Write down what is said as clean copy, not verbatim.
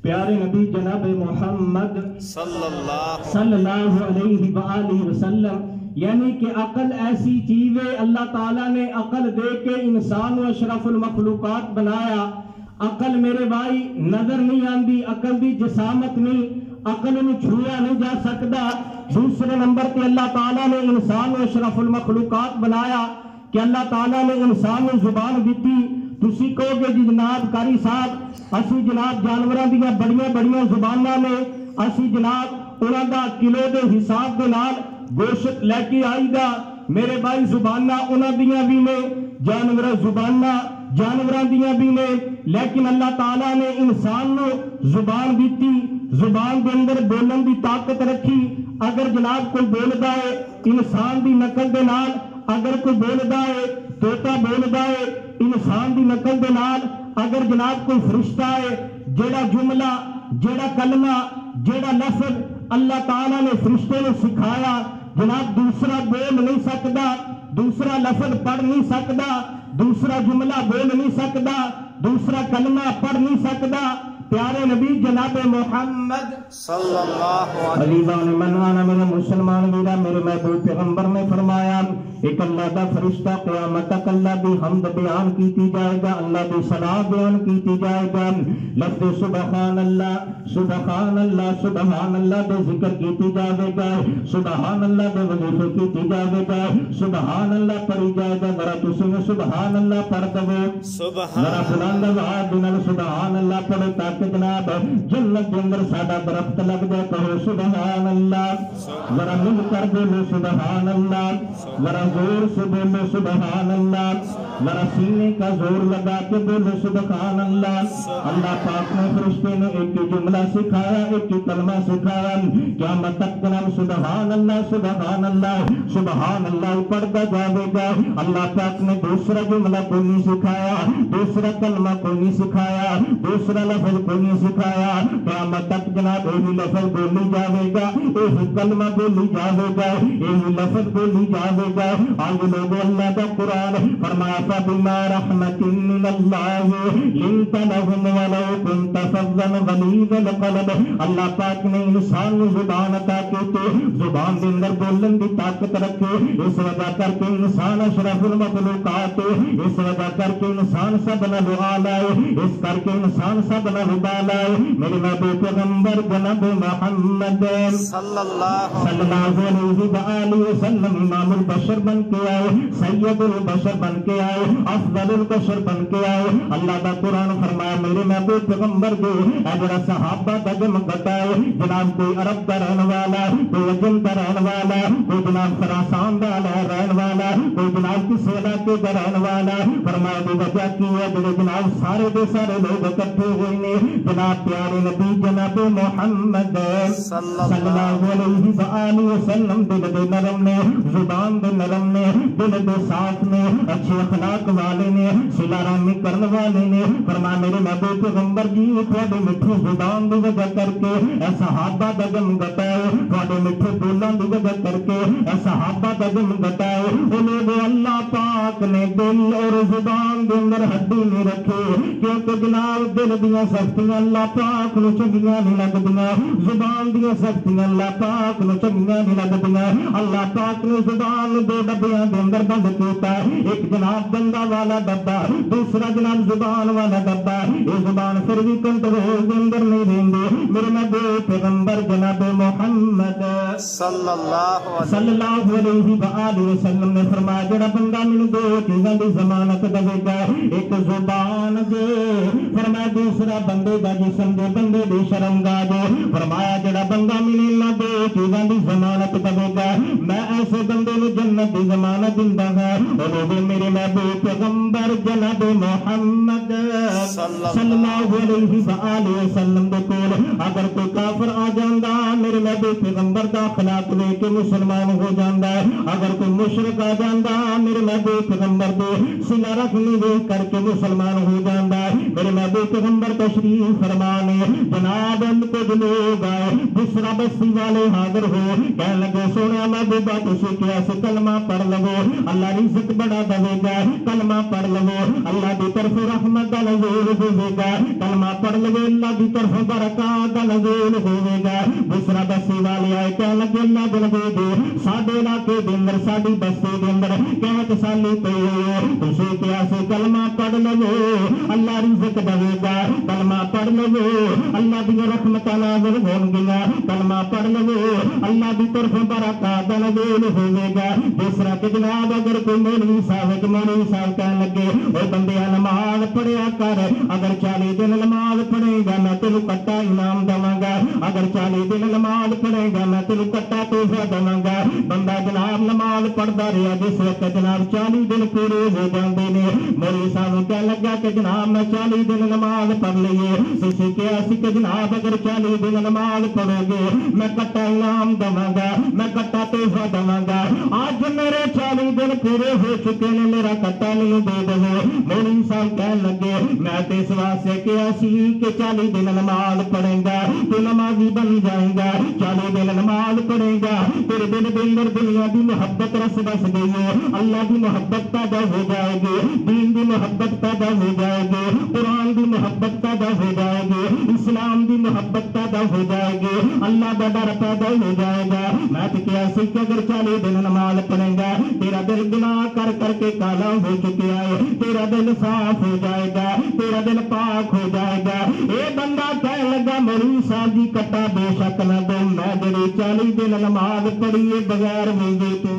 پیارے نبی جناب محمد صلی اللہ علیہ وآلہ وسلم، یعنی کہ عقل ایسی چیز ہے، اللہ تعالیٰ نے عقل دے کے انسان و اشرف المخلوقات بنایا۔ عقل میرے بھائی نظر نہیں آندی، عقل دی جسامت نہیں، عقل نو چھویا نہیں جا سکتا۔ دوسرے نمبر پہ اللہ تعالیٰ نے انسان و اشرف المخلوقات بنایا کہ اللہ تعالیٰ نے انسان و زبان دیتی۔ تسی کہو گے جی جناب قاری صاحب اسی جناب جانوراں دیاں بڑیاں بڑیاں زباناں نے، اسی جناب انہاں دا کلو دے حساب دے نال گوشت لے کے آئی دا۔ میرے بھائی زباناں انہاں دیاں بھی نے، جانوراں زباناں جانوراں دیاں بھی نے، لیکن اللہ تعالیٰ نے انسان نو زبان دیتی، زبان دے اندر بولن دی طاقت رکھی۔ اگر جناب کوئی بولدا ہے انسان دی نقل دے نال، اگر کوئی بولدا ہے توتا بولدا ہے انسان دی نقل دے نال، اگر جناب کوئی فرشتہ ہے جیڑا جملہ جیڑا کلمہ جیڑا لفظ اللہ تعالیٰ نے فرشتے نے سکھایا، جناب دوسرا بول نہیں سکتا، دوسرا لفظ پڑھ نہیں سکتا، دوسرا جملہ بول نہیں سکتا، دوسرا کلمہ پڑھ نہیں سکتا۔ پیارے نبی جناب محمد صلی اللہ علیہ وسلم میرے مسلمان ویرا میرے محبوب پیغمبر نے فرمایا ایک اللہ دا فرشتہ قیامت تک اللہ دی حمد بیان کیتی جائے گا، اللہ دی ثنا بیان کیتی جائے گا، لفظ سبحان اللہ سبحان اللہ سبحان اللہ دے ذکر کیتی جائے گا، سبحان اللہ دے وظیفے کیتی جائے گا، سبحان اللہ پڑھی جائے گا۔ ذرا تسی سبحان اللہ پڑھ دو، ذرا بلند آواز نال سبحان اللہ پڑھو تاکہ جناب جنت کے اندر ساڈا درخت لگ جائے۔ کہو سبحان اللہ، ذرا مل کر بولو سبحان اللہ، ذرا زور سے بولو سبحان اللہ، ذرا سینے کا زور لگا کے بولو سبحان اللہ۔ اللہ پاک نے فرشتے نے ایک ہی جملہ سکھایا، ایک ہی کلمہ سکھایا، قیامت تک جناب سبحان اللہ سبحان اللہ سبحان اللہ پڑھتا جائے گا۔ اللہ پاک نے دوسرا جملہ کوئی نہیں سکھایا، دوسرا کلمہ کوئی نہیں سکھایا، دوسرا لفظ کوئی نہیں سکھایا۔ قیامت تک جناب یہی لفظ بولی جائے گا، یہی کلمہ بولی جائے گا، یہی لفظ بولی جائے گا۔ آج لوگ اللہ کا قرآن فرمایا فَبِمَا رَحْمَةٍ مِّنَ اللَّهِ لِنْتَ لَهُمْ وَلَوْ كُنْتَ فَظًّا غَلِيظَ الْقَلْبِ۔ اللہ پاک نے انسان کو زبان عطا کی تو زبان کے اندر بولن کی طاقت رکھے، اس وجہ کر کے انسان اشرف المخلوقات، اس وجہ کر کے انسان سب نال اعلیٰ ہے، اس کر کے انسان سب نال بالا ہے۔ میرے محبوب پیغمبر جناب محمد صلی اللہ علیہ وآلہ وسلم امام البشر بن کے آئے، سید البشر بن کے آئے، افضل البشر بن کے آئے۔ اللہ کا قرآن فرمایا میرے محبوب پیغمبر جو اجڑا صحابہ کا جم بتائے، جناب کوئی عرب کا رہنے والا، کوئی عجم کا رہنے والا، کوئی جناب خراسان کا رہنے والا، کوئی جناب کس علاقے کا رہنے والا، فرمایا دی وجہ کی ہے جو جناب سارے دے سارے لوگ اکٹھے ہوئے نے جناب پیارے نبی جناب محمد صلی اللہ علیہ وآلہ وسلم دل دے نرم نے، زبان دے نرم نے، دل دے صاف نے، اچھے اخلاق والے نے، صلہ رحمی کرنے والے نے۔ فرمایا میرے محبوب پیغمبر جی تھوڑے میٹھے زبان دی وجہ کر کے اے صحابہ دا جم گٹائے، تھوڑے میٹھے بولن دی وجہ کر کے اے صحابہ دا جم گٹائے۔ انہیں اللہ پاک نے دل اور زبان دے اندر ہڈی نہیں رکھے، کیونکہ جناب دل دیاں سختیاں اللہ پاک نو چنگیاں نہیں لگدیاں، زبان دیاں سختیاں اللہ پاک نو چنگیاں نہیں لگدیاں۔ اللہ پاک نے زبان دو ڈبیاں دے اندر بند کیتا، ایک جناب دندا والا ڈبا، دوسرا جناب زبان والا ڈبا۔ یہ زبان پھر بھی کنٹرول دے اندر نہیں رہندی۔ میرے محبوب پیغمبر جناب محمد صلی اللہ علیہ وآلہ وسلم نے فرمایا جڑا بندہ مینوں دو چیزاں دی ضمانت دے گا، ایک زبان دے، فرمایا دوسرا بندے دا جسم دے، بندے دی شرمگاہ دے۔ فرمایا جڑا بندہ مینوں دو چیزاں دی ضمانت دے گا میں ایسے بندے نوں جنت دی ضمانت دیندا ہاں۔ اور میرے محبوب پیغمبر جناب محمد صلی اللہ علیہ وآلہ وسلم دے کول اگر کوئی کافر آ جاندا میرے محبوب پیغمبر دا اخلاق لے کے مسلمان ہو جاندا ہے، اگر کوئی مشرک آ جاندا میرے محبوب پیغمبر دے صلہ رحمی دیکھ کر کے مسلمان ہو جاندا ہے۔ میرے محبوب کے پیغمبر تشریف فرمانے جناب ان کو لوگ آئے بسرا بستی والے حاضر ہو کہنے لگے سونے محبوبہ تسی کیا سے کلمہ پڑھ لو اللہ رزق بڑا دے گا کلمہ پڑھ لو اللہ دی طرف رحمت دا نزول ہوے گا کلمہ پڑھ لو اللہ دی طرف برکات دا نزول ہوے گا بسرا بستی والے آئے کہنے لگے اللہ دے نبی دے ساڈے علاقے دے اندر ساڈی بستی دے اندر کہت سالی پئی ہو تسی کیا سے کلمہ پڑھ لو اللہ رزق دے گا کلمہ پڑھ لو اللہ دی رحمتاں نازل ہون گیاں کلمہ پڑھ لو اللہ دی طرف برکات دا نزول ہوے گا دوسرا کہ جناب اگر کوئی مولوی صاحب کہنے لگے او بندیا نماز پڑھیا کر اگر 40 دن نماز پڑھے گا میں تینوں کٹا انعام دواں گا اگر 40 دن نماز پڑھے گا میں تینوں کٹا تحفہ دواں گا بندہ جناب نماز پڑھدا رہیا جس وقت جناب 40 دن پورے ہو جاندے نے مولوی صاحب کہنے لگا کہ جناب میں 40 دن نماز پڑھ لئیے تسی کہیا سی کہ جناب اگر 40 دن نماز پڑھو گے میں کٹا انعام دواں گا میں کٹا تحفہ دواں گا آج میرے 40 دن پورے ہو چکے نے میرا کٹا نہیں دے دو مولوی صاحب کہنے لگے میں تے اس واسطے کہیا سی کہ 40 دن نماز پڑھے گا تو نمازی بن جائے گا 40 دن نماز پڑھے گا تیرے دل کے اندر دنیا دی محبت رس بس گئی ہے اللہ دی محبت پیدا ہو جائے گی دین دی محبت پیدا ہو جائے گی قرآن دی محبت پیدا ہو جائے گی اسلام دی محبت پیدا ہو جائے گی اللہ دا ڈر پیدا ہو جائے گا میں تو کہیا سی کہ اگر 40 دن نماز پڑھے گا تیرا دل گناہ کر کر کے کالا ہو چکا ہے تیرا دل صاف ہو جائے گا تیرا دل پاک ہو جائے گا اے بندہ کہنے لگا مولوی صاحب جی کٹا بے شک نہ دو میں جڑی 40 دن نماز پڑھی بغیر وضو تو